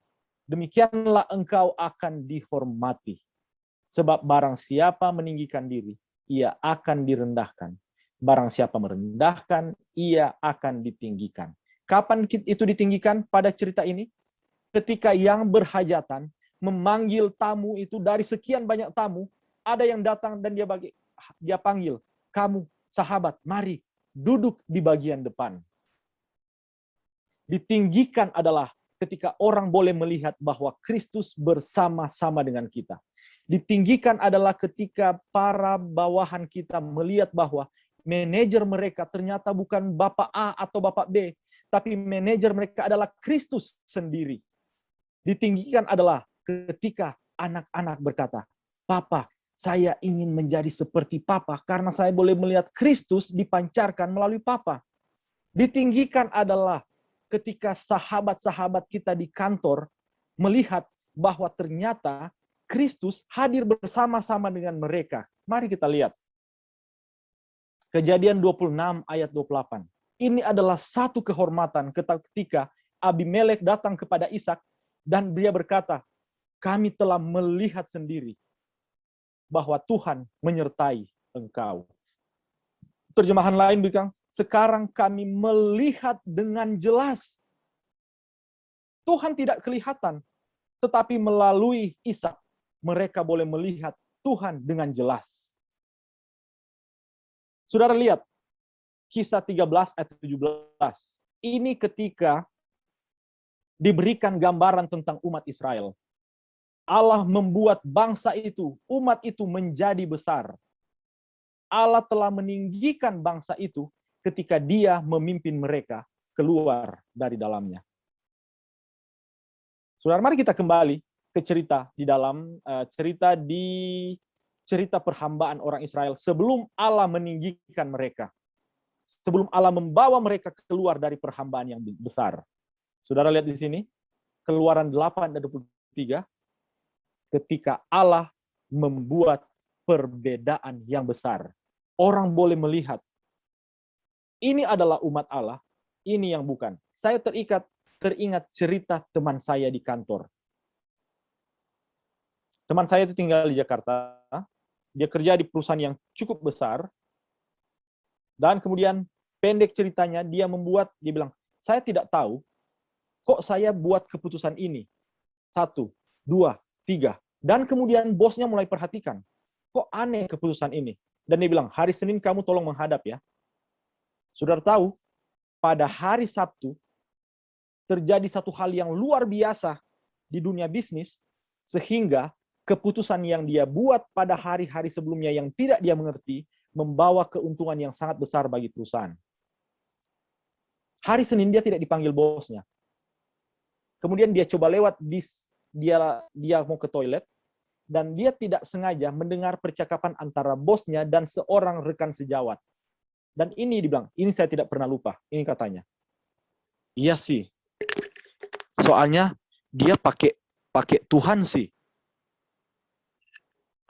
Demikianlah engkau akan dihormati. Sebab barang siapa meninggikan diri, ia akan direndahkan. Barang siapa merendahkan, ia akan ditinggikan. Kapan itu ditinggikan pada cerita ini? Ketika yang berhajatan memanggil tamu itu dari sekian banyak tamu, ada yang datang dan dia panggil, kamu sahabat, mari duduk di bagian depan. Ditinggikan adalah ketika orang boleh melihat bahwa Kristus bersama-sama dengan kita. Ditinggikan adalah ketika para bawahan kita melihat bahwa manajer mereka ternyata bukan Bapak A atau Bapak B, tapi manajer mereka adalah Kristus sendiri. Ditinggikan adalah ketika anak-anak berkata, Papa, saya ingin menjadi seperti Papa karena saya boleh melihat Kristus dipancarkan melalui Papa. Ditinggikan adalah ketika sahabat-sahabat kita di kantor melihat bahwa ternyata Kristus hadir bersama-sama dengan mereka. Mari kita lihat. Kejadian 26 ayat 28. Ini adalah satu kehormatan ketika Abimelek datang kepada Ishak dan dia berkata, kami telah melihat sendiri bahwa Tuhan menyertai engkau. Terjemahan lain bilang, sekarang kami melihat dengan jelas. Tuhan tidak kelihatan, tetapi melalui Ishak mereka boleh melihat Tuhan dengan jelas. Saudara lihat, Kisah 13 ayat 17. Ini ketika diberikan gambaran tentang umat Israel. Allah membuat bangsa itu, umat itu menjadi besar. Allah telah meninggikan bangsa itu ketika dia memimpin mereka keluar dari dalamnya. Saudara, mari kita kembali ke cerita di dalam cerita perhambaan orang Israel sebelum Allah meninggikan mereka. Sebelum Allah membawa mereka keluar dari perhambaan yang besar. Saudara lihat di sini, Keluaran 8 dan 23, ketika Allah membuat perbedaan yang besar. Orang boleh melihat, ini adalah umat Allah, ini yang bukan. Saya teringat cerita teman saya di kantor. Teman saya itu tinggal di Jakarta, dia kerja di perusahaan yang cukup besar, dan kemudian pendek ceritanya, dia bilang, saya tidak tahu, kok saya buat keputusan ini. 1, 2, 3. Dan kemudian bosnya mulai perhatikan, kok aneh keputusan ini. Dan dia bilang, hari Senin kamu tolong menghadap ya. Saudara tahu, pada hari Sabtu, terjadi satu hal yang luar biasa di dunia bisnis, sehingga keputusan yang dia buat pada hari-hari sebelumnya yang tidak dia mengerti, membawa keuntungan yang sangat besar bagi perusahaan. Hari Senin dia tidak dipanggil bosnya. Kemudian dia coba lewat, dia mau ke toilet, dan dia tidak sengaja mendengar percakapan antara bosnya dan seorang rekan sejawat. Dan ini dibilang, ini saya tidak pernah lupa. Ini katanya. Iya sih. Soalnya dia pakai Tuhan sih.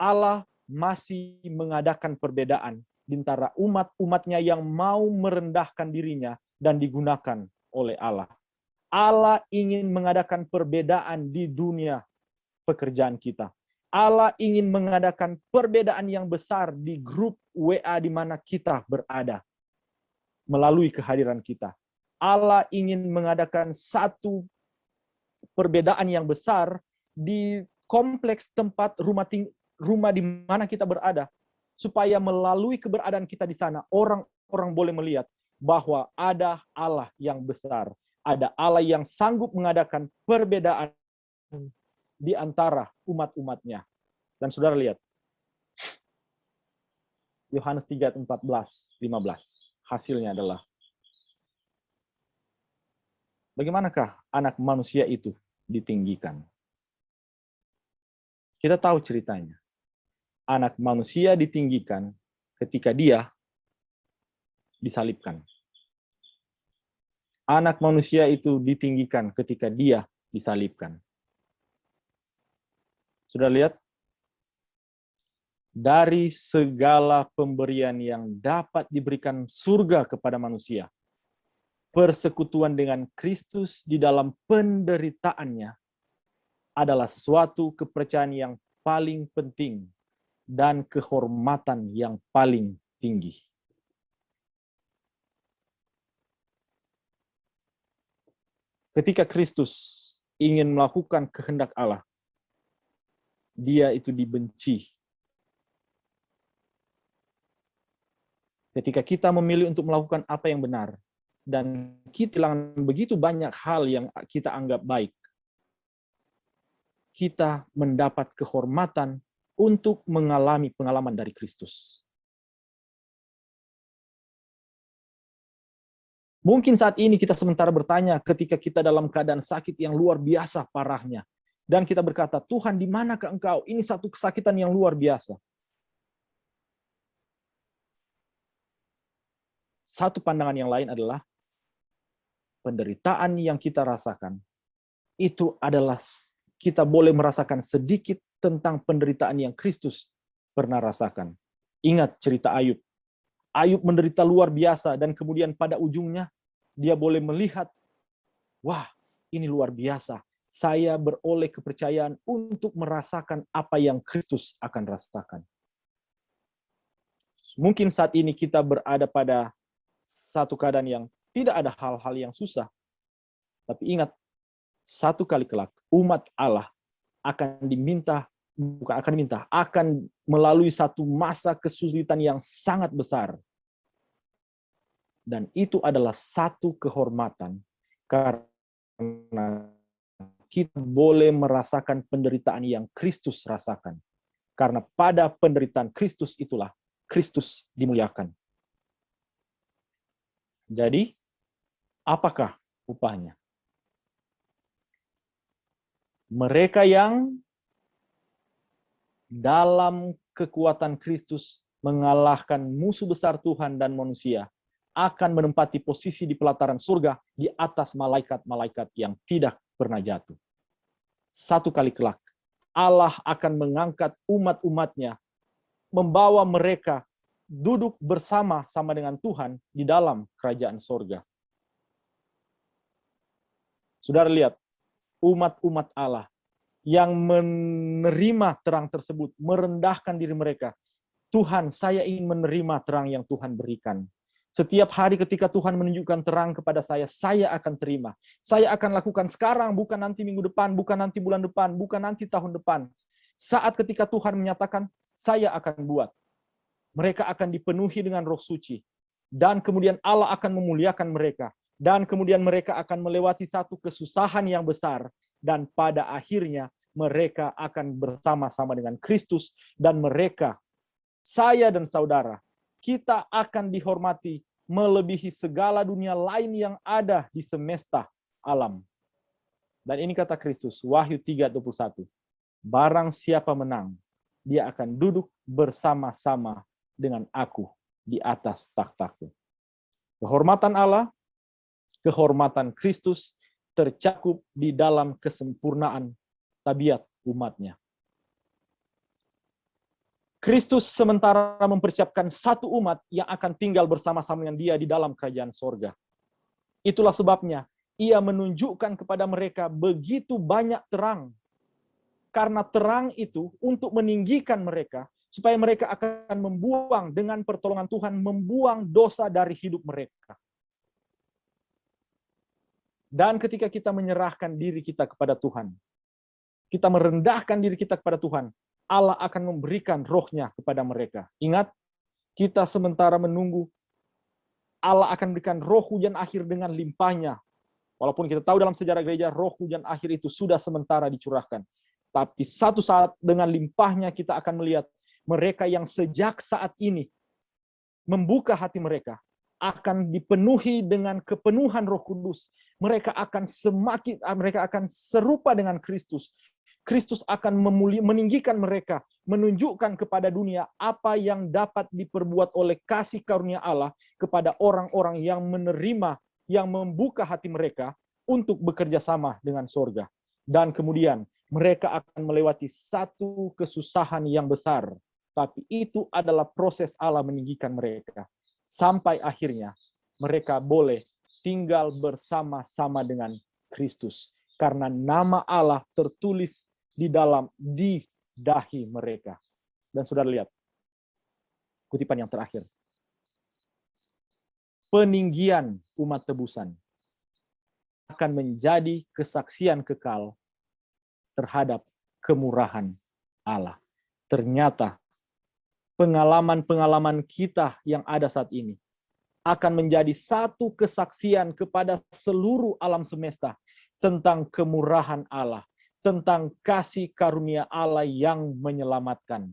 Allah masih mengadakan perbedaan di antara umat-umatnya yang mau merendahkan dirinya dan digunakan oleh Allah. Allah ingin mengadakan perbedaan di dunia pekerjaan kita. Allah ingin mengadakan perbedaan yang besar di grup WA di mana kita berada melalui kehadiran kita. Allah ingin mengadakan satu perbedaan yang besar di kompleks tempat rumah di mana kita berada, supaya melalui keberadaan kita di sana, orang-orang boleh melihat bahwa ada Allah yang besar, ada Allah yang sanggup mengadakan perbedaan di antara umat-umatnya. Dan saudara lihat, Yohanes 3, 14, 15, hasilnya adalah, bagaimanakah anak manusia itu ditinggikan? Kita tahu ceritanya. Anak manusia ditinggikan ketika dia disalibkan. Anak manusia itu ditinggikan ketika dia disalibkan. Sudah lihat? Dari segala pemberian yang dapat diberikan surga kepada manusia, persekutuan dengan Kristus di dalam penderitaannya adalah suatu kepercayaan yang paling penting dan kehormatan yang paling tinggi. Ketika Kristus ingin melakukan kehendak Allah, dia itu dibenci. Ketika kita memilih untuk melakukan apa yang benar, dan kita kehilangan begitu banyak hal yang kita anggap baik, kita mendapat kehormatan untuk mengalami pengalaman dari Kristus. Mungkin saat ini kita sementara bertanya ketika kita dalam keadaan sakit yang luar biasa parahnya. Dan kita berkata, Tuhan, di manakah Engkau? Ini satu kesakitan yang luar biasa. Satu pandangan yang lain adalah penderitaan yang kita rasakan. Itu adalah kita boleh merasakan sedikit tentang penderitaan yang Kristus pernah rasakan. Ingat cerita Ayub. Ayub menderita luar biasa dan kemudian pada ujungnya dia boleh melihat, wah, ini luar biasa. Saya beroleh kepercayaan untuk merasakan apa yang Kristus akan rasakan. Mungkin saat ini kita berada pada satu keadaan yang tidak ada hal-hal yang susah. Tapi ingat, satu kali kelak umat Allah akan melalui satu masa kesulitan yang sangat besar. Dan itu adalah satu kehormatan karena kita boleh merasakan penderitaan yang Kristus rasakan. Karena pada penderitaan Kristus itulah Kristus dimuliakan. Jadi, apakah upahnya? Mereka yang dalam kekuatan Kristus mengalahkan musuh besar Tuhan dan manusia akan menempati posisi di pelataran surga di atas malaikat-malaikat yang tidak pernah jatuh. Satu kali kelak, Allah akan mengangkat umat-umatnya, membawa mereka duduk bersama-sama dengan Tuhan di dalam kerajaan surga. Saudara lihat, umat-umat Allah yang menerima terang tersebut, merendahkan diri mereka. Tuhan, saya ingin menerima terang yang Tuhan berikan. Setiap hari ketika Tuhan menunjukkan terang kepada saya akan terima. Saya akan lakukan sekarang, bukan nanti minggu depan, bukan nanti bulan depan, bukan nanti tahun depan. Saat ketika Tuhan menyatakan, saya akan buat. Mereka akan dipenuhi dengan Roh Suci. Dan kemudian Allah akan memuliakan mereka. Dan kemudian mereka akan melewati satu kesusahan yang besar. Dan pada akhirnya mereka akan bersama-sama dengan Kristus. Dan mereka, saya dan saudara, kita akan dihormati melebihi segala dunia lain yang ada di semesta alam. Dan ini kata Kristus, Wahyu 3:21. Barang siapa menang, dia akan duduk bersama-sama dengan aku di atas takhtaku. Kehormatan Allah, kehormatan Kristus tercakup di dalam kesempurnaan tabiat umatnya. Kristus sementara mempersiapkan satu umat yang akan tinggal bersama-sama dengan dia di dalam kerajaan sorga. Itulah sebabnya ia menunjukkan kepada mereka begitu banyak terang. Karena terang itu untuk meninggikan mereka, supaya mereka akan membuang dengan pertolongan Tuhan, membuang dosa dari hidup mereka. Dan ketika kita menyerahkan diri kita kepada Tuhan, kita merendahkan diri kita kepada Tuhan, Allah akan memberikan rohnya kepada mereka. Ingat, kita sementara menunggu, Allah akan berikan roh hujan akhir dengan limpahnya. Walaupun kita tahu dalam sejarah gereja, roh hujan akhir itu sudah sementara dicurahkan. Tapi satu saat dengan limpahnya kita akan melihat mereka yang sejak saat ini membuka hati mereka akan dipenuhi dengan kepenuhan Roh Kudus. Mereka akan serupa dengan Kristus. Kristus akan meninggikan mereka, menunjukkan kepada dunia apa yang dapat diperbuat oleh kasih karunia Allah kepada orang-orang yang menerima, yang membuka hati mereka untuk bekerja sama dengan sorga. Dan kemudian mereka akan melewati satu kesusahan yang besar. Tapi itu adalah proses Allah meninggikan mereka. Sampai akhirnya mereka boleh tinggal bersama-sama dengan Kristus. Karena nama Allah tertulis di dahi mereka. Dan saudara lihat, kutipan yang terakhir. Peninggian umat tebusan. akan menjadi kesaksian kekal terhadap kemurahan Allah. Ternyata pengalaman-pengalaman kita yang ada saat ini akan menjadi satu kesaksian kepada seluruh alam semesta tentang kemurahan Allah, tentang kasih karunia Allah yang menyelamatkan.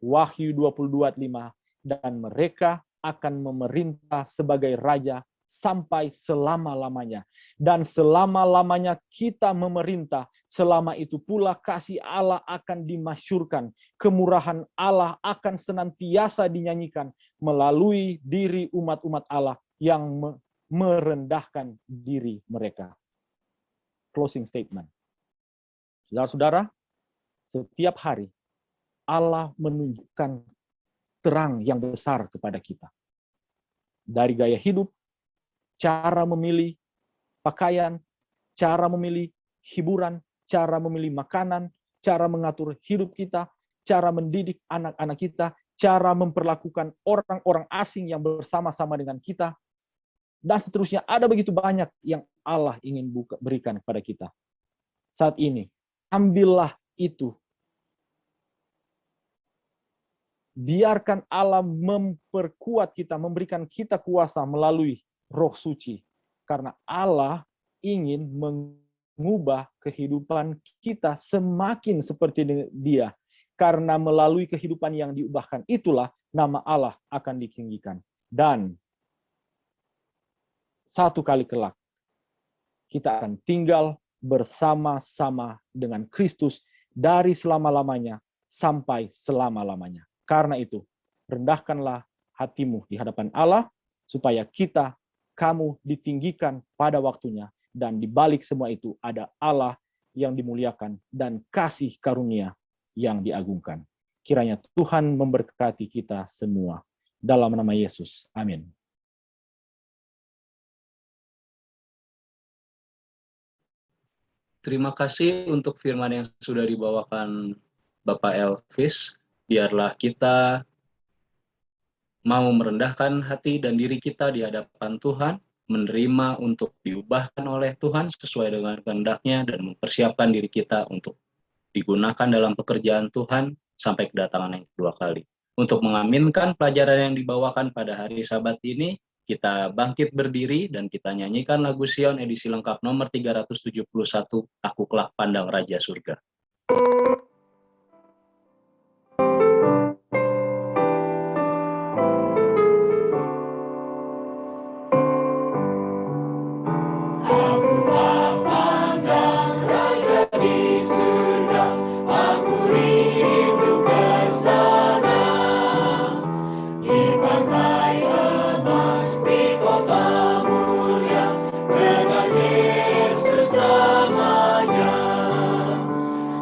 Wahyu 22:5, dan mereka akan memerintah sebagai raja sampai selama-lamanya. Dan selama-lamanya kita memerintah, selama itu pula kasih Allah akan dimasyurkan. Kemurahan Allah akan senantiasa dinyanyikan melalui diri umat-umat Allah yang merendahkan diri mereka. Closing statement. Saudara-saudara, setiap hari Allah menunjukkan terang yang besar kepada kita. Dari gaya hidup, cara memilih pakaian, cara memilih hiburan, cara memilih makanan, cara mengatur hidup kita, cara mendidik anak-anak kita, cara memperlakukan orang-orang asing yang bersama-sama dengan kita, dan seterusnya. Ada begitu banyak yang Allah ingin berikan kepada kita. Saat ini, ambillah itu. Biarkan Allah memperkuat kita, memberikan kita kuasa melalui Roh Suci. Karena Allah ingin mengubah kehidupan kita semakin seperti Dia. Karena melalui kehidupan yang diubahkan itulah nama Allah akan ditinggikan. Dan satu kali kelak, kita akan tinggal bersama-sama dengan Kristus dari selama-lamanya sampai selama-lamanya. Karena itu, rendahkanlah hatimu di hadapan Allah, supaya kamu ditinggikan pada waktunya, dan di balik semua itu ada Allah yang dimuliakan dan kasih karunia yang diagungkan. Kiranya Tuhan memberkati kita semua. Dalam nama Yesus. Amin. Terima kasih untuk firman yang sudah dibawakan Bapak Elvis. Biarlah kita mau merendahkan hati dan diri kita di hadapan Tuhan, menerima untuk diubahkan oleh Tuhan sesuai dengan kehendak-Nya, dan mempersiapkan diri kita untuk digunakan dalam pekerjaan Tuhan sampai kedatangan yang kedua kali. Untuk mengaminkan pelajaran yang dibawakan pada hari Sabat ini, kita bangkit berdiri dan kita nyanyikan lagu Sion edisi lengkap nomor 371, Aku Kelak Pandang Raja Surga.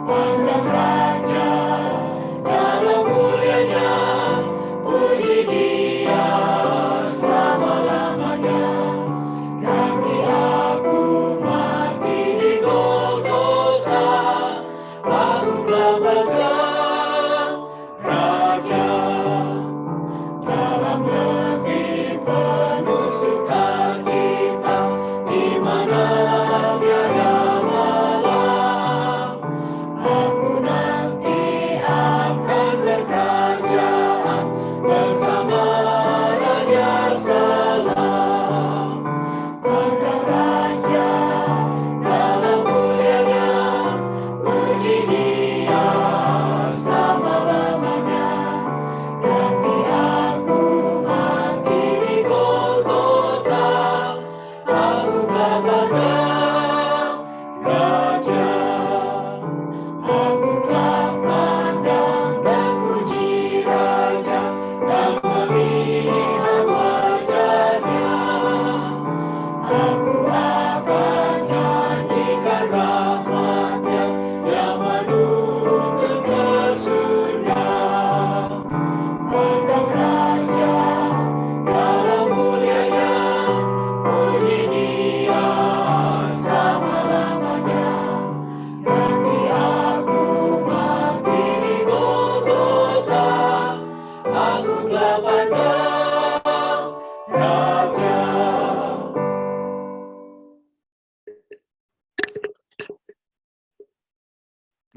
Pandang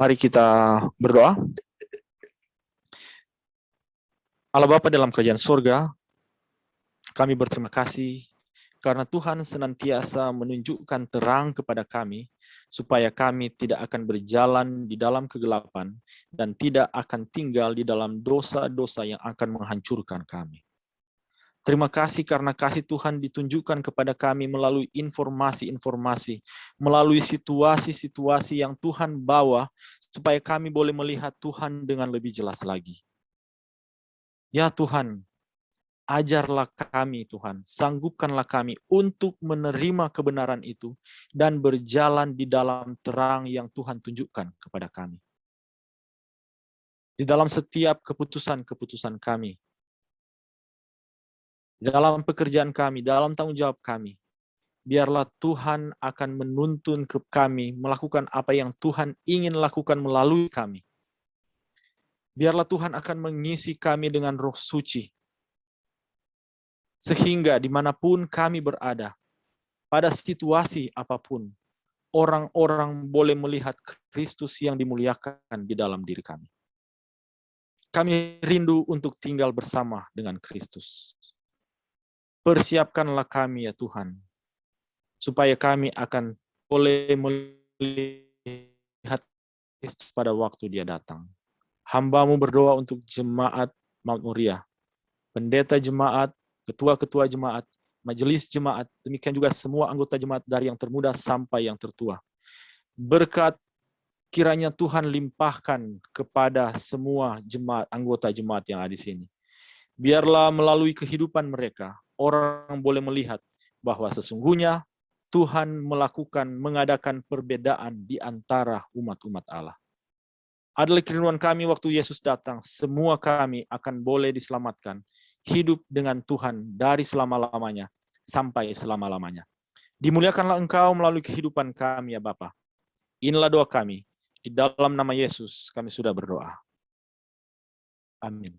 Mari kita berdoa. Allah Bapa dalam kerajaan surga, kami berterima kasih karena Tuhan senantiasa menunjukkan terang kepada kami, supaya kami tidak akan berjalan di dalam kegelapan dan tidak akan tinggal di dalam dosa-dosa yang akan menghancurkan kami. Terima kasih karena kasih Tuhan ditunjukkan kepada kami melalui informasi-informasi, melalui situasi-situasi yang Tuhan bawa, supaya kami boleh melihat Tuhan dengan lebih jelas lagi. Ya Tuhan, ajarlah kami Tuhan, sanggupkanlah kami untuk menerima kebenaran itu dan berjalan di dalam terang yang Tuhan tunjukkan kepada kami. Di dalam setiap keputusan-keputusan kami, dalam pekerjaan kami, dalam tanggung jawab kami, biarlah Tuhan akan menuntun ke kami melakukan apa yang Tuhan ingin lakukan melalui kami. Biarlah Tuhan akan mengisi kami dengan Roh Suci, sehingga dimanapun kami berada, pada situasi apapun, orang-orang boleh melihat Kristus yang dimuliakan di dalam diri kami. Kami rindu untuk tinggal bersama dengan Kristus. Persiapkanlah kami ya Tuhan, supaya kami akan boleh melihat Kristus pada waktu Dia datang. Hamba-Mu berdoa untuk jemaat Mount Moriah, pendeta jemaat, ketua-ketua jemaat, majelis jemaat, demikian juga semua anggota jemaat dari yang termuda sampai yang tertua. Berkat kiranya Tuhan limpahkan kepada semua jemaat, anggota jemaat yang ada di sini. Biarlah melalui kehidupan mereka, orang boleh melihat bahwa sesungguhnya Tuhan mengadakan perbedaan di antara umat-umat Allah. Adalah kerinduan kami waktu Yesus datang, semua kami akan boleh diselamatkan, hidup dengan Tuhan dari selama-lamanya sampai selama-lamanya. Dimuliakanlah Engkau melalui kehidupan kami ya Bapa. Inilah doa kami. Di dalam nama Yesus kami sudah berdoa. Amin.